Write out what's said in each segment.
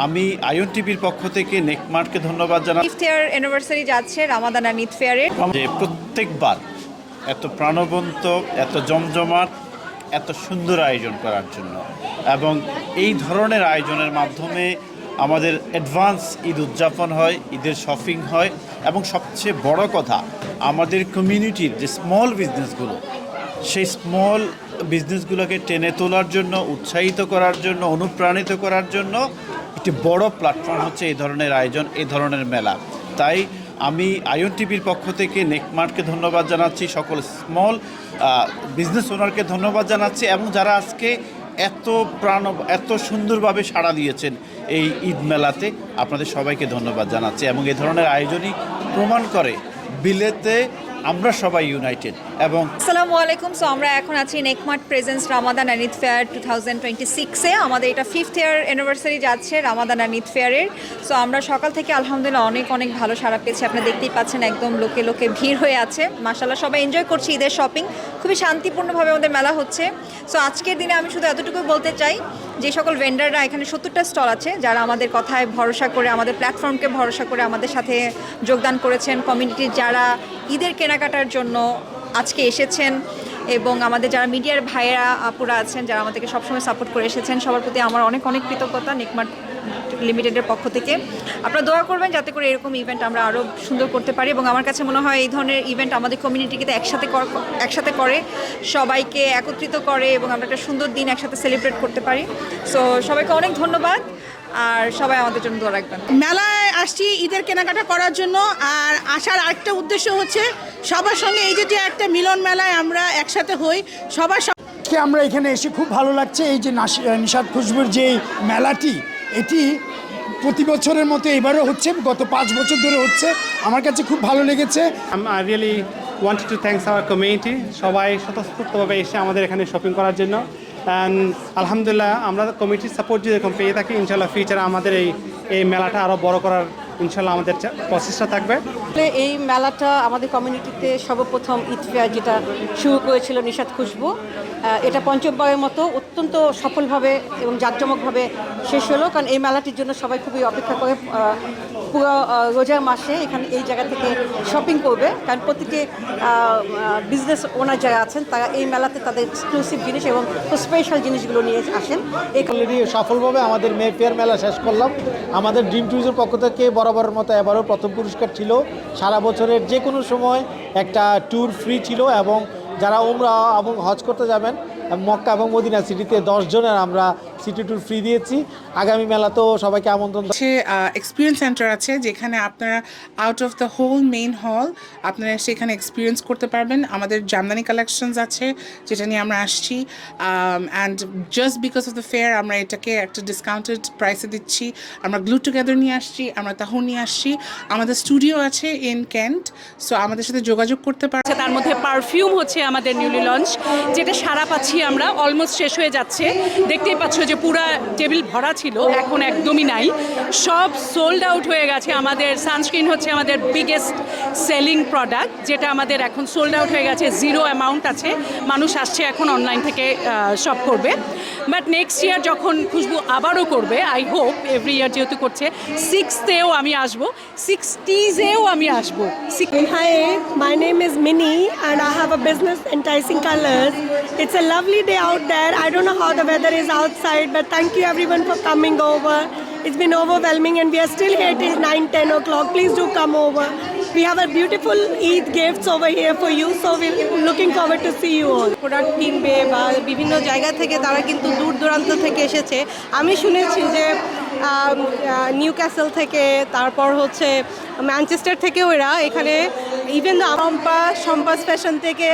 আমি আয়ন টিভির পক্ষ থেকে নেকমার্টকে ধন্যবাদ জানাই। ফিফথ ইয়ার অ্যানিভার্সারি যাচ্ছে রামাদান আর ঈদ ফেয়ারের। যে প্রত্যেকবার এত প্রাণবন্ত, এত জমজমাট, এত সুন্দর আয়োজন করার জন্য, এবং এই ধরনের আয়োজনের মাধ্যমে আমাদের অ্যাডভান্স ঈদ উদযাপন হয়, ঈদের শপিং হয়, এবং সবচেয়ে বড় কথা আমাদের কমিউনিটির যে স্মল বিজনেসগুলো, সেই স্মল বিজনেসগুলোকে টেনে তোলার জন্য, উৎসাহিত করার জন্য, অনুপ্রাণিত করার জন্য একটি বড় প্ল্যাটফর্ম হচ্ছে এই ধরনের আয়োজন, এই ধরনের মেলা। তাই আমি আয়ন টিভির পক্ষ থেকে নেকমার্টকে ধন্যবাদ জানাচ্ছি, সকল স্মল বিজনেস ওনারকে ধন্যবাদ জানাচ্ছি, এবং যারা আজকে এত সুন্দরভাবে সাড়া দিয়েছেন এই ঈদ মেলাতে, আপনাদের সবাইকে ধন্যবাদ জানাচ্ছি। এবং এই ধরনের আয়োজনই প্রমাণ করে বিলেতে আমরা সবাই ইউনাইটেড। এবং আসসালামু আলাইকুম। সো আমরা এখন আছি নেকমার্ট প্রেজেন্স রামাদান আর ঈদ ফেয়ার 2026-এ। আমাদের এটা ফিফথ ইয়ার অ্যানিভার্সারি যাচ্ছে রামাদান আর ঈদ ফেয়ারের। সো আমরা সকাল থেকে আলহামদুলিল্লাহ অনেক ভালো সাড়া পেয়েছি। আপনি দেখতেই পাচ্ছেন একদম লোকে ভিড় হয়ে আছে। মাশাআল্লাহ সবাই এনজয় করছি ঈদের শপিং। খুবই শান্তিপূর্ণভাবে আমাদের মেলা হচ্ছে। সো আজকের দিনে আমি শুধু এতটুকু বলতে চাই, যে সকল ভেন্ডাররা এখানে 70টা স্টল আছে, যারা আমাদের কথায় ভরসা করে, আমাদের প্ল্যাটফর্মকে ভরসা করে আমাদের সাথে যোগদান করেছেন, কমিউনিটির যারা ঈদের কেনাকাটার জন্য আজকে এসেছেন, এবং আমাদের যারা মিডিয়ার ভাইয়েরা আপুরা আছেন, যারা আমাদেরকে সবসময় সাপোর্ট করে এসেছেন, সবার প্রতি আমার অনেক কৃতজ্ঞতা নেকমার্ট লিমিটেডের পক্ষ থেকে। আপনারা দোয়া করবেন যাতে করে এরকম ইভেন্ট আমরা আরও সুন্দর করতে পারি। এবং আমার কাছে মনে হয় এই ধরনের ইভেন্ট আমাদের কমিউনিটিকে একসাথে করে, সবাইকে একত্রিত করে, এবং আমরা একটা সুন্দর দিন একসাথে সেলিব্রেট করতে পারি। সো সবাইকে অনেক ধন্যবাদ, আর সবাই আমাদের জন্য দোয়া রাখবেন। মেলায় আসছি ঈদের কেনাকাটা করার জন্য, আর আসার আরেকটা উদ্দেশ্য হচ্ছে সবার সঙ্গে এই যে একটা মিলন মেলায় আমরা একসাথে হই সবার সঙ্গে। আমরা এখানে এসে খুব ভালো লাগছে। এই যে নিশাত খুশবুর যে মেলাটি, এটি প্রতি বছরের মতো এবারও হচ্ছে, গত 5 বছর ধরে হচ্ছে। আমার কাছে খুব ভালো লেগেছে। I really wanted to thank our community, সবাই স্বতঃস্ফূর্তভাবে এসে আমাদের এখানে শপিং করার জন্য। অ্যান্ড আলহামদুলিল্লাহ আমরা কমিটির সাপোর্ট যদি এরকম পেয়ে থাকি, ইনশাল্লাহ ফিউচারে আমাদের এই মেলাটা আরও বড় করার ইনশাল্লাহ আমাদের প্রচেষ্টা থাকবে। এই মেলাটা আমাদের কমিউনিটিতে সর্বপ্রথম ঈদ ফেয়ার যেটা শুরু করেছিল নিশাত খুশবু, এটা পঞ্চমবারের মতো অত্যন্ত সফলভাবে এবং জাঁকজমকভাবে শেষ হলো। কারণ এই মেলাটির জন্য সবাই খুবই অপেক্ষা করে পুরো রোজার মাসে এখানে এই জায়গা থেকে শপিং করবে। কারণ প্রতিটি বিজনেস ওনার যারা আছেন তারা এই মেলাতে তাদের এক্সক্লুসিভ জিনিস এবং স্পেশাল জিনিসগুলো নিয়ে আসেন। এই সফলভাবে আমাদের মে ফেয়ার মেলা শেষ করলাম। আমাদের ড্রিম ট্যুরিজমের পক্ষ থেকে বরাবরের মতো এবারও প্রথম পুরস্কার ছিল। সারা বছরের যে কোনো সময় একটা ট্যুর ফ্রি ছিল, এবং যারা উমরা এবং হজ করতে যাবেন মক্কা এবং মদিনা সিটিতে 10 জনের আমরা সিটি ট্যুর ফ্রি দিয়েছি। আগামী মেলাতেও সবাইকে আমন্ত্রণ। এক্সপিরিয়েন্স সেন্টার আছে, যেখানে আপনারা out of the whole main hall আপনারা সেখানে এক্সপিরিয়েন্স করতে পারবেন। আমাদের জামদানি কালেকশনস আছে, যেটা নিয়ে আমরা আসছি। And just because of the fair আমরা এটাকে একটা ডিসকাউন্টেড প্রাইসে দিচ্ছি। আমরা গ্লু টুগেদার নিয়ে আসছি, আমরা তাহুর নিয়ে আসছি। আমাদের স্টুডিও আছে ইন কেন্ট, সো আমাদের সাথে যোগাযোগ করতে পারেন। তার মধ্যে পারফিউম হচ্ছে আমাদের নিউলি লঞ্চ, যেটা সারা পাচ্ছি আমরা, অলমোস্ট শেষ হয়ে যাচ্ছে। দেখতেই পাচ্ছ যে পুরা টেবিল ভরা ছিল, এখন একদমই নাই, সব সোল্ড আউট হয়ে গেছে। আমাদের সানস্ক্রিন হচ্ছে আমাদের বিগেস্ট সেলিং প্রোডাক্ট, যেটা আমাদের এখন সোল্ড আউট হয়ে গেছে। 0 অ্যামাউন্ট আছে, মানুষ আসছে এখন অনলাইন থেকে শপ করবে। বাট নেক্সট ইয়ার যখন খুশবু আবারও করবে, আই হোপ এভরি ইয়ার যেহেতু করছে, 6th-এও আমি আসবো, 60s-এও আমি আসবো। Hi, my name is Minnie and I have a business Enticing Colors. It's a lovely day out there. I don't know how the weather is outside, but thank you everyone for coming over. It's been overwhelming and we are still here till 9-10 o'clock. Please do come over. We have a beautiful Eid gifts over here for you, so we're looking forward to see you all. Product কিনবে বা বিভিন্ন জায়গা থেকে তারা কিন্তু দূর দূরান্ত থেকে এসেছে। আমি শুনেছি যে নিউ ক্যাসেল থেকে, তারপর হচ্ছে ম্যানচেস্টার থেকেও এরা এখানে, ইভেন সম্পাস ফ্যাশন থেকে।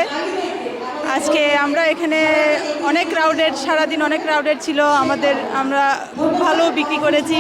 আজকে আমরা এখানে অনেক ক্রাউডেড, সারাদিন অনেক ক্রাউডেড ছিল আমাদের, আমরা খুব ভালো বিক্রি করেছি।